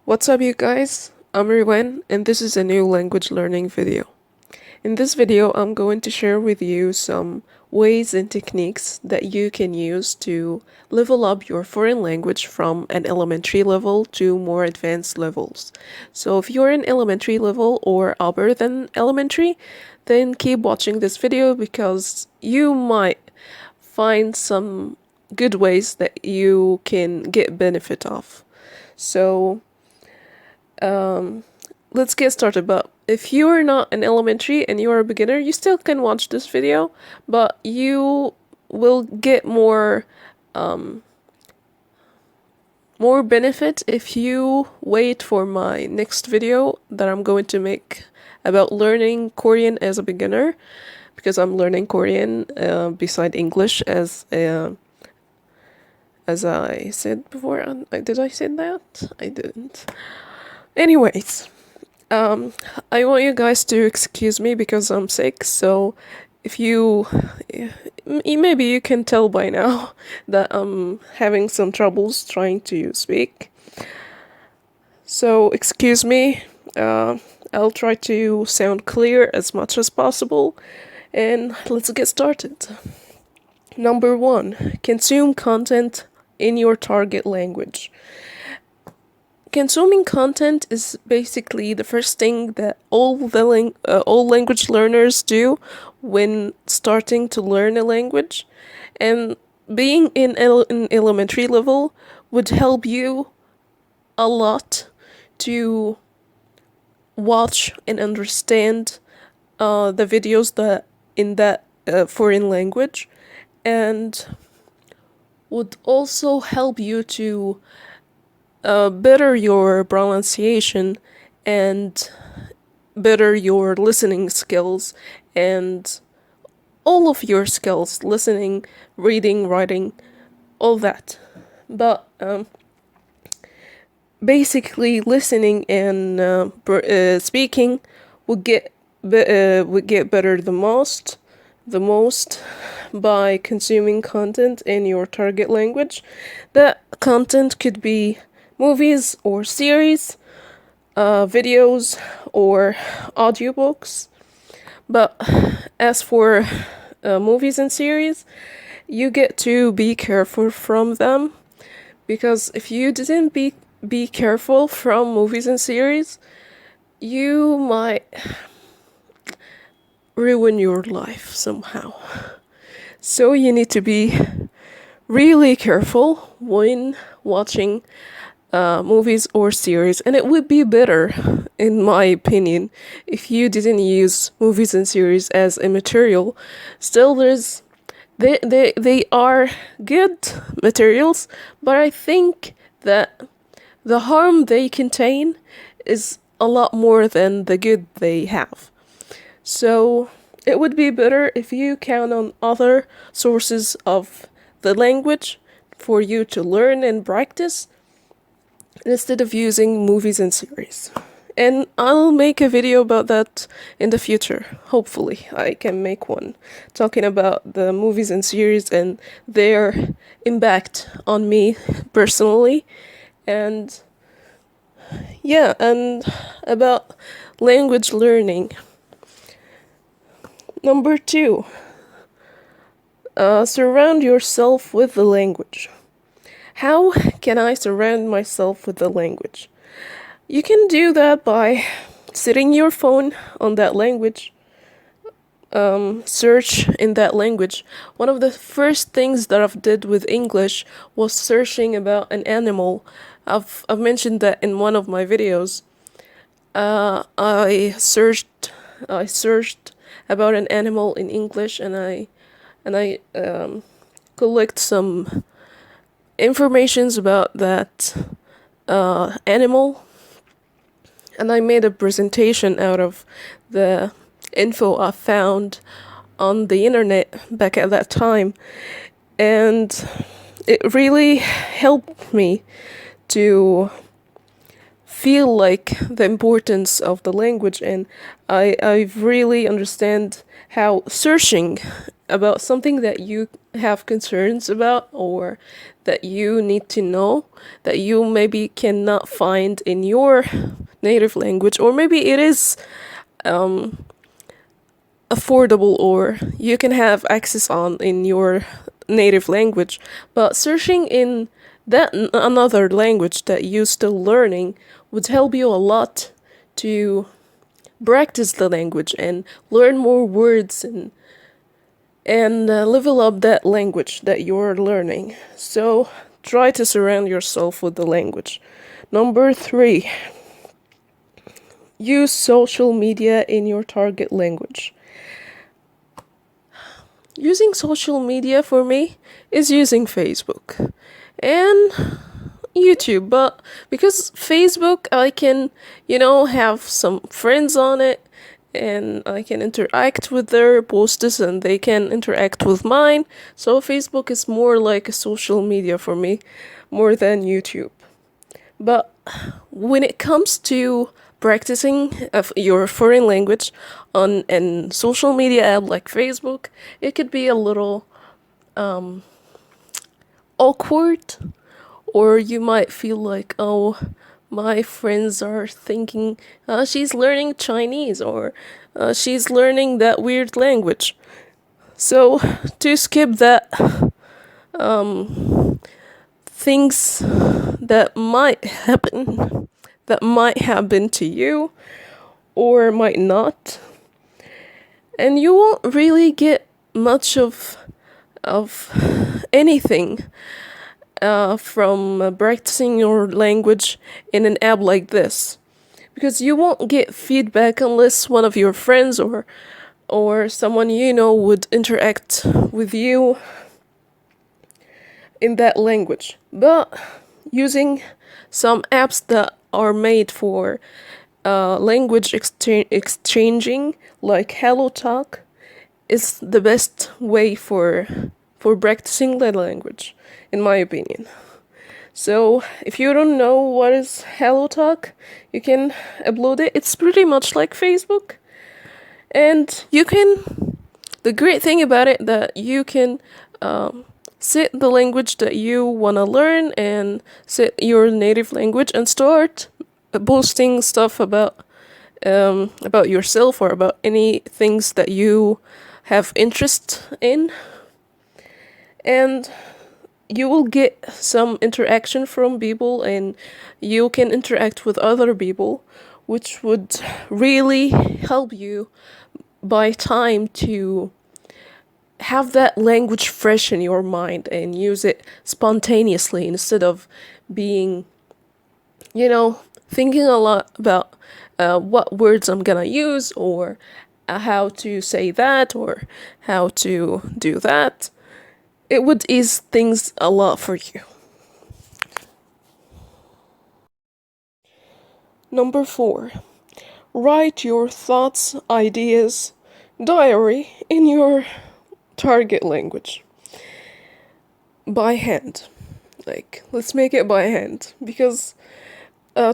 What's up, you guys? I'm Riwen, and this is a new language learning video. In this video, I'm going to share with you some ways and techniques that you can use to level up your foreign language from an elementary level to more advanced levels. So if you're in elementary level or upper than elementary, then keep watching this video because you might find some good ways that you can get benefit of. So let's get started. But if you are not an elementary and you are a beginner, you still can watch this video, but you will get more benefit if you wait for my next video that I'm going to make about learning Korean as a beginner, because I'm learning Korean beside English as I said before. Did I say that? I didn't. Anyways, I want you guys to excuse me because I'm sick, so if maybe you can tell by now that I'm having some troubles trying to speak. So excuse me, I'll try to sound clear as much as possible, and let's get started. Number 1, consume content in your target language. Consuming content is basically the first thing that all language learners do when starting to learn a language, and being in elementary level would help you a lot to watch and understand the videos that in that foreign language, and would also help you to better your pronunciation and better your listening skills and all of your skills, listening, reading, writing, all that. But basically listening and speaking would get better the most by consuming content in your target language. That content could be movies or series, videos or audiobooks. But as for movies and series, you get to be careful from them, because if you didn't be careful from movies and series, you might ruin your life somehow. So you need to be really careful when watching movies or series, and it would be better, in my opinion, if you didn't use movies and series as a material. Still, they are good materials, but I think that the harm they contain is a lot more than the good they have. So it would be better if you count on other sources of the language for you to learn and practice, instead of using movies and series. And I'll make a video about that in the future. Hopefully, I can make one talking about the movies and series and their impact on me personally. And yeah, and about language learning. Number 2, surround yourself with the language. How can I surround myself with the language? You can do that by setting your phone on that language, search in that language. One of the first things that I've did with English was searching about an animal. I've mentioned that in one of my videos. I searched about an animal in English, and I collect some informations about that animal, and I made a presentation out of the info I found on the internet back at that time, and it really helped me to feel like the importance of the language, and I really understand how searching about something that you have concerns about, or that you need to know, that you maybe cannot find in your native language, or maybe it is affordable, or you can have access on in your native language, but searching in another language that you're still learning would help you a lot to practice the language and learn more words, and level up that language that you're learning. So try to surround yourself with the language. Number 3, use social media in your target language. Using social media for me is using Facebook and YouTube, but because Facebook, I can, have some friends on it, and I can interact with their posts and they can interact with mine. So Facebook is more like a social media for me, more than YouTube. But when it comes to practicing of your foreign language on an social media app like Facebook, it could be a little awkward, or you might feel like, oh, my friends are thinking she's learning Chinese, or she's learning that weird language. So to skip that, things that might happen, that might happen to you or might not, and you won't really get much of anything from practicing your language in an app like this, because you won't get feedback unless one of your friends or someone you know would interact with you in that language. But using some apps that are made for language exchanging, like HelloTalk, is the best way for practicing the language, in my opinion. So if you don't know what is HelloTalk, you can upload it. It's pretty much like Facebook, and you can. The great thing about it that you can set the language that you wanna learn and set your native language and start posting stuff about yourself or about any things that you have interest in, and you will get some interaction from people, and you can interact with other people, which would really help you by time to have that language fresh in your mind and use it spontaneously instead of being, thinking a lot about what words I'm gonna use, or how to say that, or how to do that. It would ease things a lot for you. Number 4, write your thoughts, ideas, diary in your target language by hand. Like, let's make it by hand, because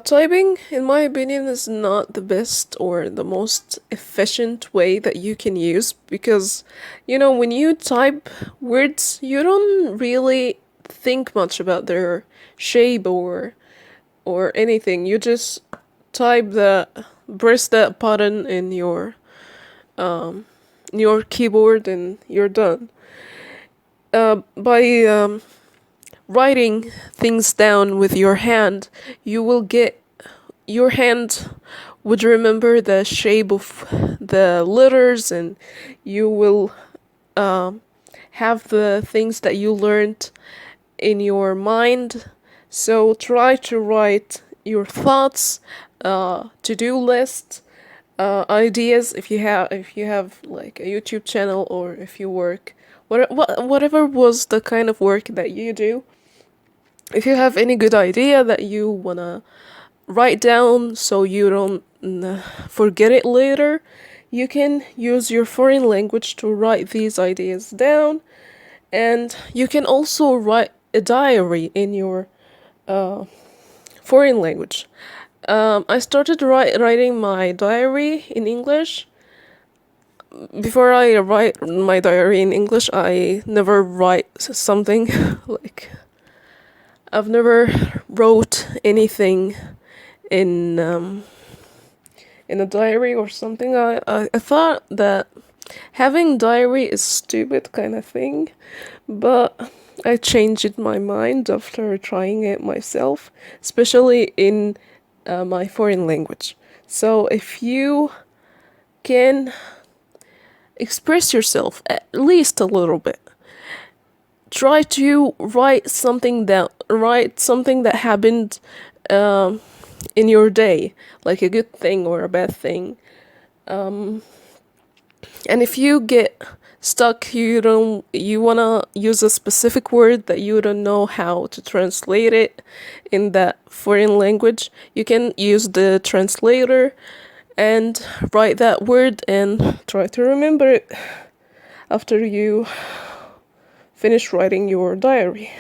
typing, in my opinion, is not the best or the most efficient way that you can use, because, when you type words, you don't really think much about their shape or anything. You just press that button in your keyboard, and you're done. By writing things down with your hand, your hand would remember the shape of the letters, and you will have the things that you learned in your mind. So try to write your thoughts, to-do list, ideas, if you have like a YouTube channel, or if you work, whatever was the kind of work that you do. If you have any good idea that you wanna write down so you don't forget it later, you can use your foreign language to write these ideas down, and you can also write a diary in your foreign language. I started writing my diary in English before I write my diary in English, I never write something like I've never wrote anything in in a diary or something. I thought that having diary is stupid kind of thing, but I changed my mind after trying it myself, especially in my foreign language. So if you can express yourself at least a little bit, try to write something that happened in your day, like a good thing or a bad thing. And if you get stuck, you wanna use a specific word that you don't know how to translate it in that foreign language, you can use the translator and write that word and try to remember it after you finish writing your diary.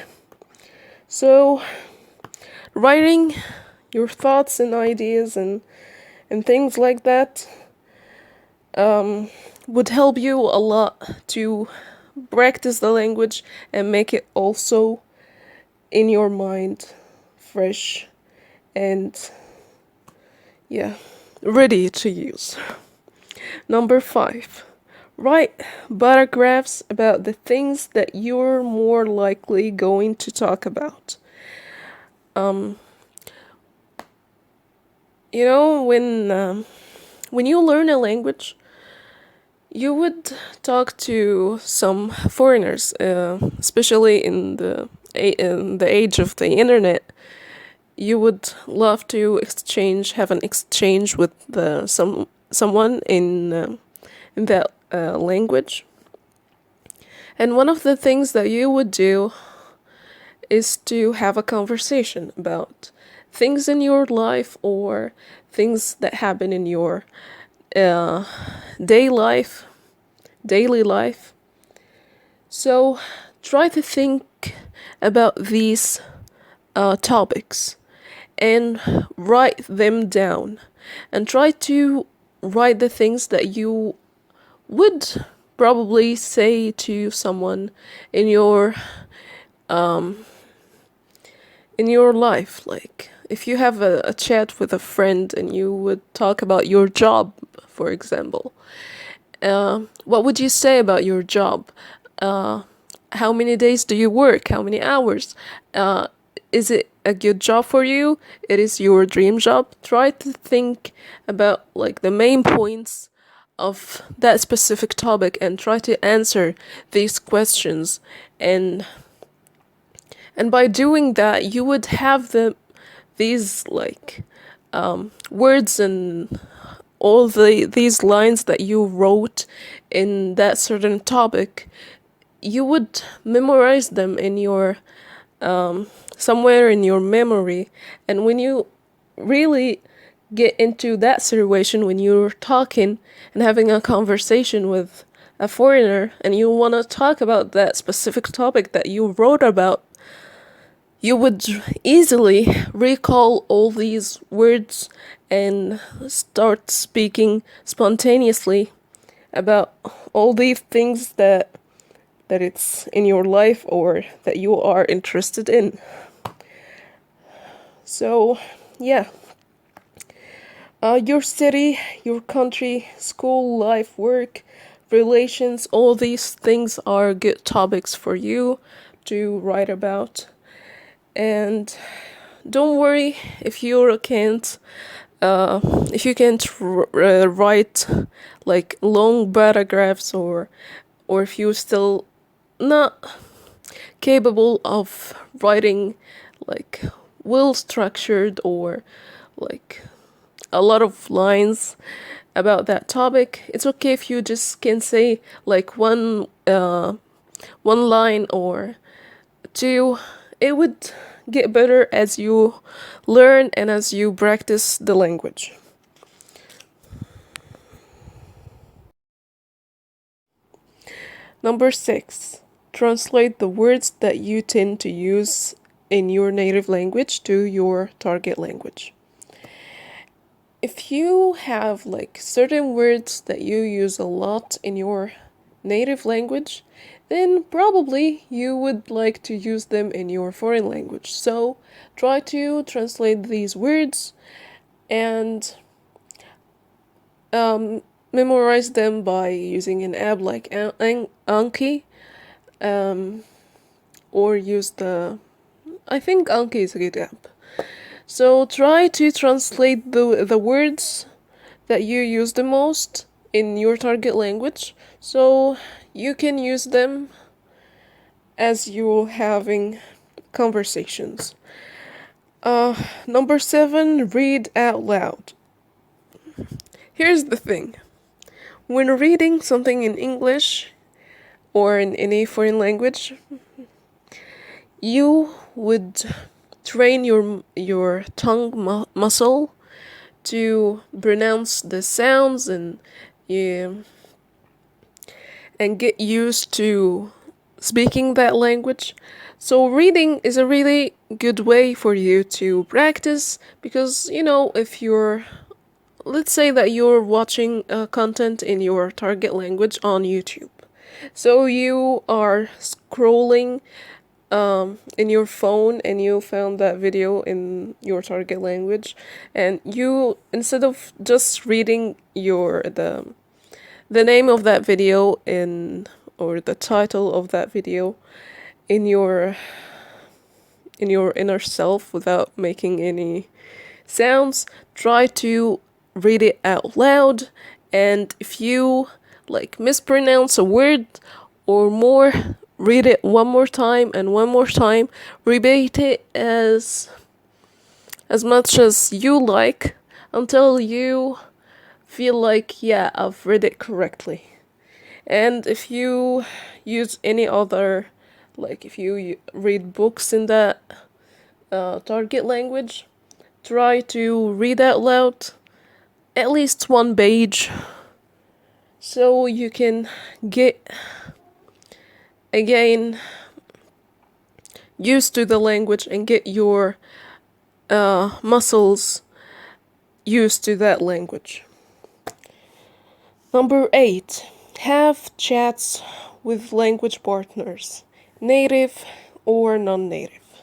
So, writing your thoughts and ideas and things like that would help you a lot to practice the language and make it also in your mind fresh and yeah, ready to use. Number 5. Write paragraphs about the things that you're more likely going to talk about. You know, when you learn a language, you would talk to some foreigners, especially in the age of the internet. You would love to have an exchange with someone in that language. And one of the things that you would do is to have a conversation about things in your life or things that happen in your uh, day life, daily life. So try to think about these topics and write them down and try to write the things that you would probably say to someone in your life. Like if you have a chat with a friend and you would talk about your job, for example, what would you say about your job? How many days do you work? How many hours? Is it a good job for you? It is your dream job? Try to think about like the main points of that specific topic and try to answer these questions, and by doing that you would have these like words and all these lines that you wrote in that certain topic. You would memorize them in your somewhere in your memory, and when you really get into that situation, when you're talking and having a conversation with a foreigner and you want to talk about that specific topic that you wrote about, you would easily recall all these words and start speaking spontaneously about all these things that it's in your life or that you are interested in. So, yeah. Your city, your country, school, life, work, relations, all these things are good topics for you to write about. And don't worry if you can't write like long paragraphs, or if you're still not capable of writing like well structured or like a lot of lines about that topic. It's okay if you just can say like one line or two. It would get better as you learn and as you practice the language. Number 6. Translate the words that you tend to use in your native language to your target language. if you have like certain words that you use a lot in your native language, then probably you would like to use them in your foreign language. So try to translate these words and um, memorize them by using an app like Anki, um, or use the. I think Anki is a good app. So try to translate the words that you use the most in your target language, so you can use them as you're having conversations. Number 7, read out loud. Here's the thing. When reading something in English or in any foreign language, you would train your tongue muscle to pronounce the sounds you, and get used to speaking that language. So reading is a really good way for you to practice because if you're, let's say that you're watching content in your target language on YouTube. So you are scrolling in your phone and you found that video in your target language, and you, instead of just reading the name of that video in, or the title of that video in your inner self without making any sounds, try to read it out loud. And if you like mispronounce a word or more, read it one more time and one more time. Repeat it as much as you like until you feel like, yeah, I've read it correctly. And if you use any other, like if you read books in that target language, try to read out loud at least one page so you can get again used to the language and get your muscles used to that language. Number 8, have chats with language partners, native or non-native.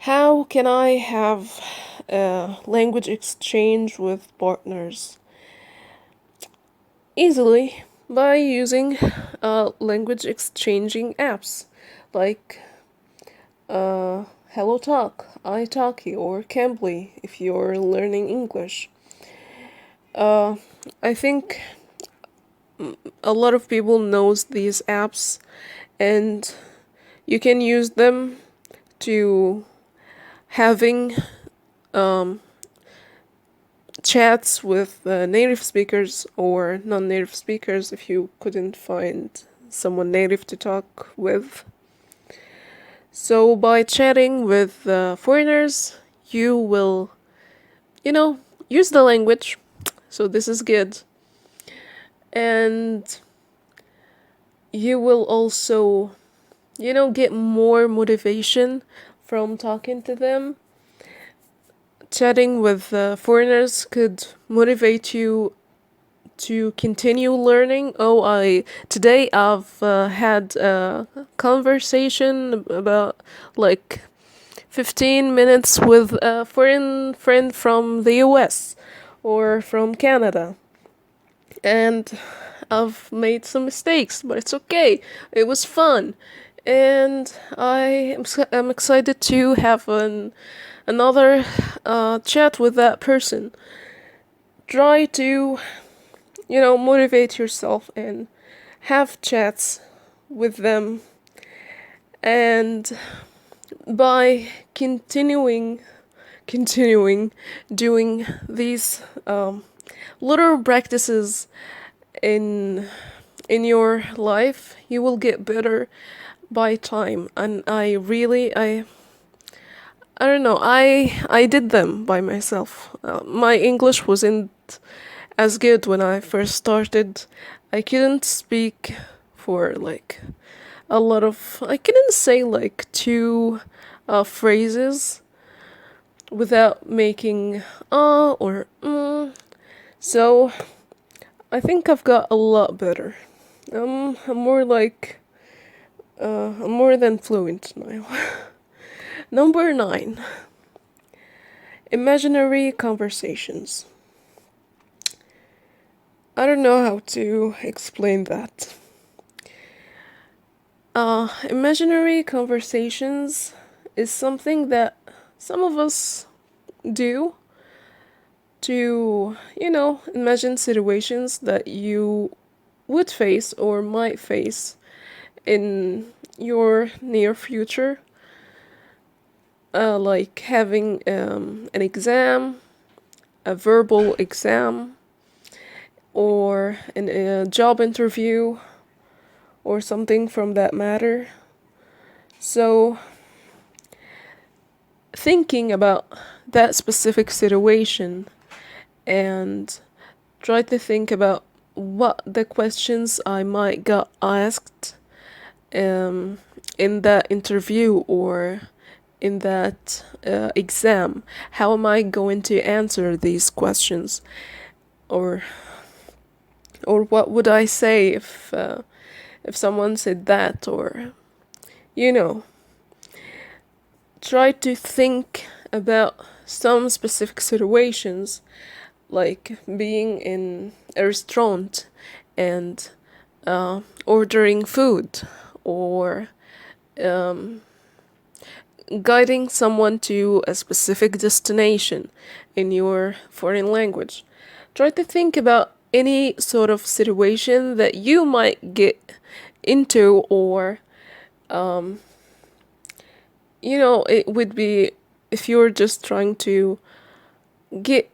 How can I have a language exchange with partners? Easily by using language exchanging apps like HelloTalk, italki, or Cambly if you're learning English. I think a lot of people knows these apps, and you can use them to having chats with native speakers or non-native speakers if you couldn't find someone native to talk with. So by chatting with foreigners, you will, use the language. So this is good. And you will also, get more motivation from talking to them. Chatting with foreigners could motivate you to continue learning. Today I've had a conversation about like 15 minutes with a foreign friend from the US or from Canada, and I've made some mistakes, but it's okay. It was fun, and I'm excited to have another chat with that person. Try to, motivate yourself and have chats with them, and by continuing doing these little practices in your life, you will get better by time. And I don't know, I did them by myself. My English wasn't as good when I first started. I couldn't speak for like a lot of, I couldn't say like two phrases without making or So I think I've got a lot better. I'm more like I'm more than fluent now. Number 9. Imaginary conversations. I don't know how to explain that. Imaginary conversations is something that some of us do to, imagine situations that you would face or might face in your near future, like having an exam, a verbal exam, or a job interview, or something from that matter. So, thinking about that specific situation and try to think about what the questions I might got asked um, in that interview or in that exam. How am I going to answer these questions, or what would I say if someone said that, or you know, try to think about some specific situations, like being in a restaurant and ordering food, or um, guiding someone to a specific destination in your foreign language. Try to think about any sort of situation that you might get into, or it would be if you're just trying to get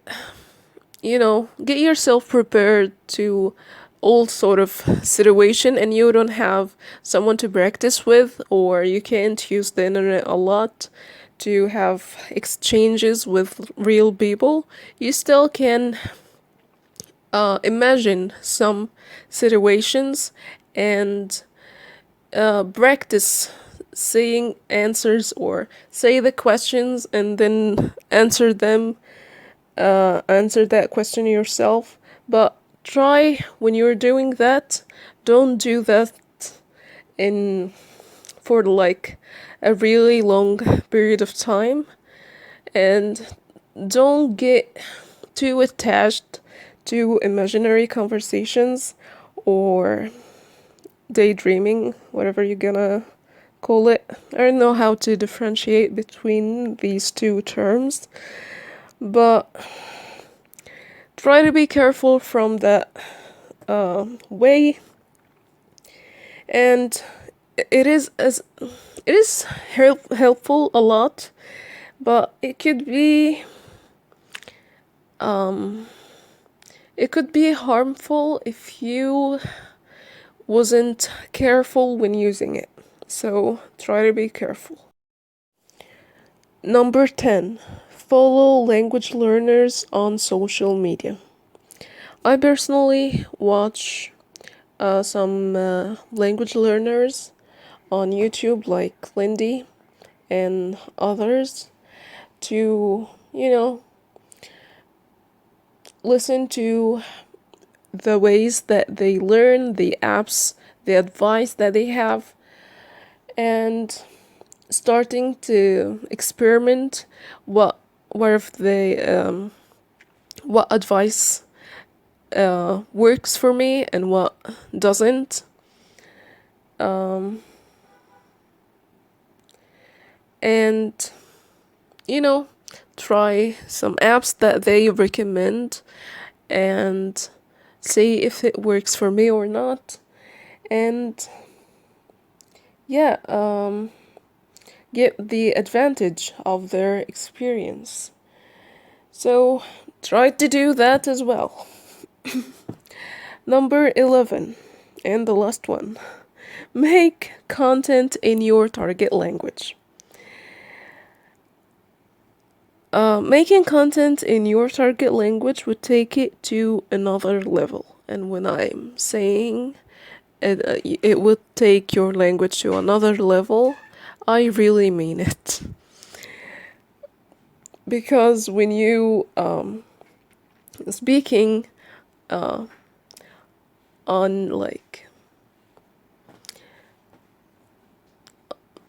get yourself prepared to all sort of situation, and you don't have someone to practice with, or you can't use the internet a lot to have exchanges with real people. You still can imagine some situations and practice saying answers, or say the questions and then answer that question yourself. But try, when you're doing that, don't do that in for like a really long period of time, and don't get too attached to imaginary conversations or daydreaming, whatever you're gonna call it. I don't know how to differentiate between these two terms, but try to be careful from that way. And it is as it is helpful a lot, but it could be harmful if you wasn't careful when using it. So try to be careful. Number 10. Follow language learners on social media. I personally watch some language learners on YouTube, like Lindy and others, to, listen to the ways that they learn, the apps, the advice that they have, and starting to experiment what if they what advice works for me and what doesn't. And you know try some apps that they recommend and see if it works for me or not. And yeah, get the advantage of their experience. So try to do that as well. Number 11, and the last one. Make content in your target language. Making content in your target language would take it to another level. And when I'm saying it would take your language to another level, I really mean it. because when you speaking on like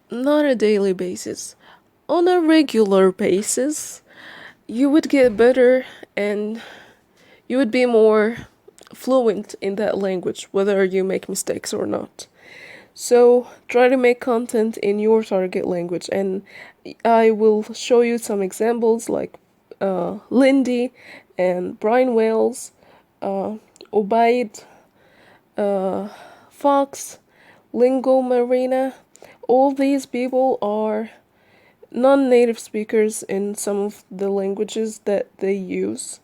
not a daily basis, on a regular basis, you would get better and you would be more fluent in that language, whether you make mistakes or not. So try to make content in your target language, and I will show you some examples like Lindy and Brian Wales, Obaid, Fox, Lingo Marina. All these people are non-native speakers in some of the languages that they use.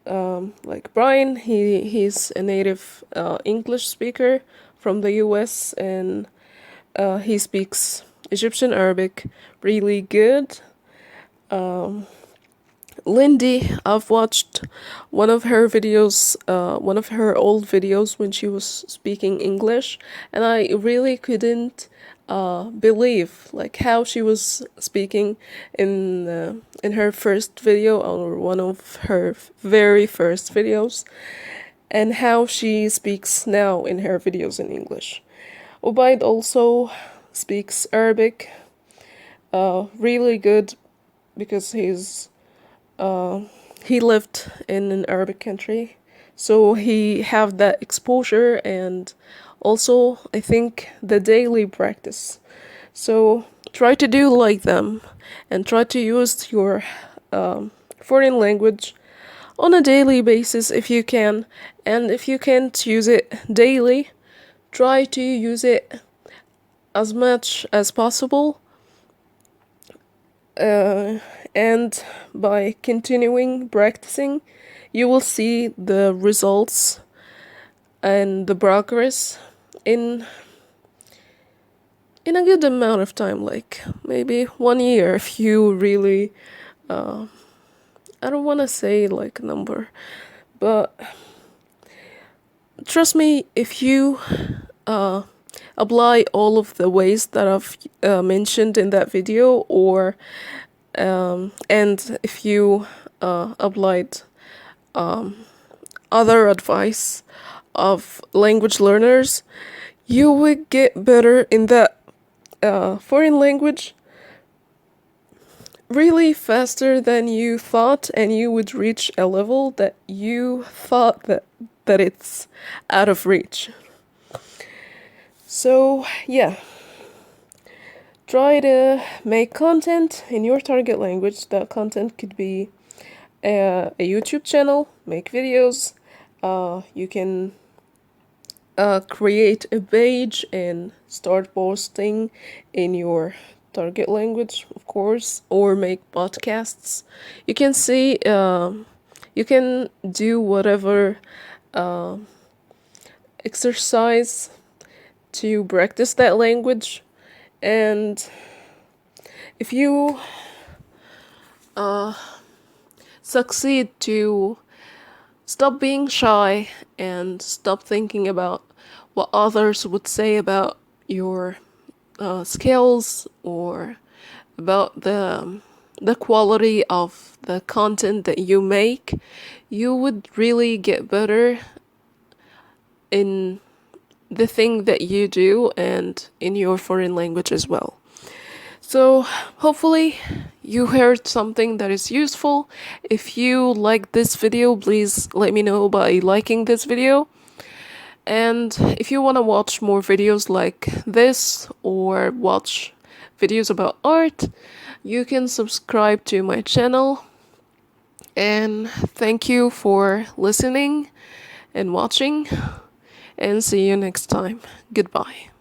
Like Brian, he's a native English speaker from the US, and he speaks Egyptian Arabic really good. Lindy, I've watched one of her videos, one of her old videos when she was speaking English, and I really couldn't believe like how she was speaking in her first video, or one of her very first videos, and how she speaks now in her videos in English. Ubaid also speaks Arabic really good because he lived in an Arabic country, so he have that exposure and also I think the daily practice. So try to do like them and try to use your foreign language on a daily basis if you can, and if you can't use it daily, try to use it as much as possible. And by continuing practicing, you will see the results and the progress in a good amount of time, like maybe 1 year if you really I don't want to say like a number, but trust me, if you apply all of the ways that I've mentioned in that video, or and if you applied other advice of language learners, you would get better in that foreign language really faster than you thought, and you would reach a level that you thought that it's out of reach. So yeah, try to make content in your target language. That content could be a YouTube channel, make videos. You can create a page and start posting in your target language, of course, or make podcasts. You can see, you can do whatever exercise to practice that language. And if you succeed to stop being shy and stop thinking about what others would say about your skills, or about the quality of the content that you make, you would really get better in the thing that you do and in your foreign language as well. So hopefully you heard something that is useful. If you like this video, please let me know by liking this video. And if you want to watch more videos like this, or watch videos about art, you can subscribe to my channel. And thank you for listening and watching, and see you next time. Goodbye.